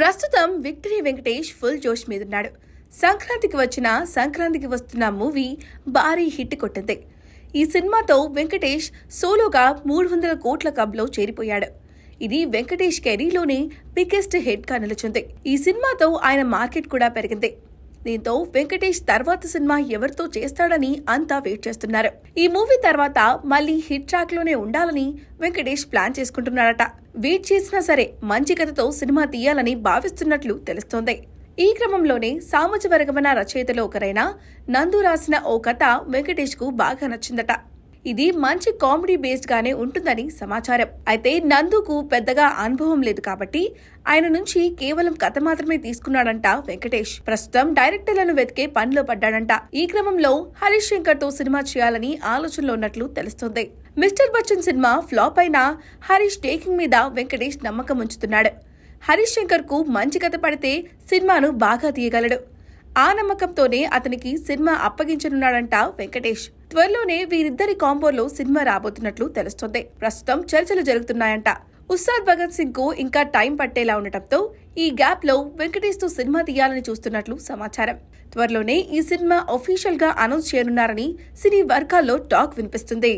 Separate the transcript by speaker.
Speaker 1: ప్రస్తుతం victory Venkatesh full జోష్ మీదున్నాడు. సంక్రాంతికి వస్తున్న మూవీ భారీ హిట్ కొట్టింది. ఈ సినిమాతో వెంకటేష్ సోలోగా 300 కోట్ల క్లబ్లో చేరిపోయాడు. ఇది వెంకటేష్ కెరీర్లోనే బిగ్గెస్ట్ హిట్ గా నిలిచింది. ఈ సినిమాతో ఆయన మార్కెట్ కూడా పెరిగింది. దీంతో వెంకటేష్ తర్వాత సినిమా ఎవరితో చేస్తాడని అంతా వెయిట్ చేస్తున్నారు. ఈ మూవీ తర్వాత మళ్ళీ హిట్ ట్రాక్ లోనే ఉండాలని వెంకటేష్ ప్లాన్ చేసుకుంటున్నాడట. వెయిట్ చేసినా సరే మంచి కథతో సినిమా తీయాలని భావిస్తున్నట్లు తెలుస్తోంది. ఈ క్రమంలోనే సామాజిక రచయితలో ఒకరైన నందు రాసిన ఓ కథ వెంకటేష్ కు బాగా నచ్చిందట. ఇది మంచి కామెడీ బేస్డ్ గానే ఉంటుందని సమాచారం. అయితే నందుకు పెద్దగా అనుభవం లేదు కాబట్టి ఆయన నుంచి కేవలం కథ మాత్రమే తీసుకున్నాడంట వెంకటేష్. ప్రస్తుతం డైరెక్టర్లను వెతికే పనిలో పడ్డాడంట. ఈ క్రమంలో హరీష్ శంకర్ తో సినిమా చేయాలని ఆలోచనలో ఉన్నట్లు తెలుస్తోంది. మిస్టర్ బచ్చన్ సినిమా ఫ్లాప్ అయినా హరీష్ టేకింగ్ మీద వెంకటేష్ నమ్మకం ఉంచుతున్నాడు. హరీష్ శంకర్ కు మంచి కథ పడితే సినిమాను బాగా తీయగలడు. ఆ నమ్మకంతోనే అతనికి సినిమా అప్పగించనున్నాడంట వెంకటేష్. త్వరలోనే వీరిద్దరి కాంబోలో సినిమా రాబోతున్నట్లు తెలుస్తోంది. ప్రస్తుతం చర్చలు జరుగుతున్నాయంట. ఉస్తాద్ భగత్ సింగ్ కు ఇంకా టైం పట్టేలా ఉండటంతో ఈ గ్యాప్ లో వెంకటేష్ తో సినిమా తీయాలని చూస్తున్నట్లు సమాచారం. త్వరలోనే ఈ సినిమా అఫీషియల్ గా అనౌన్స్ చేయనున్నారని సినీ వర్గాల్లో టాక్ వినిపిస్తుంది.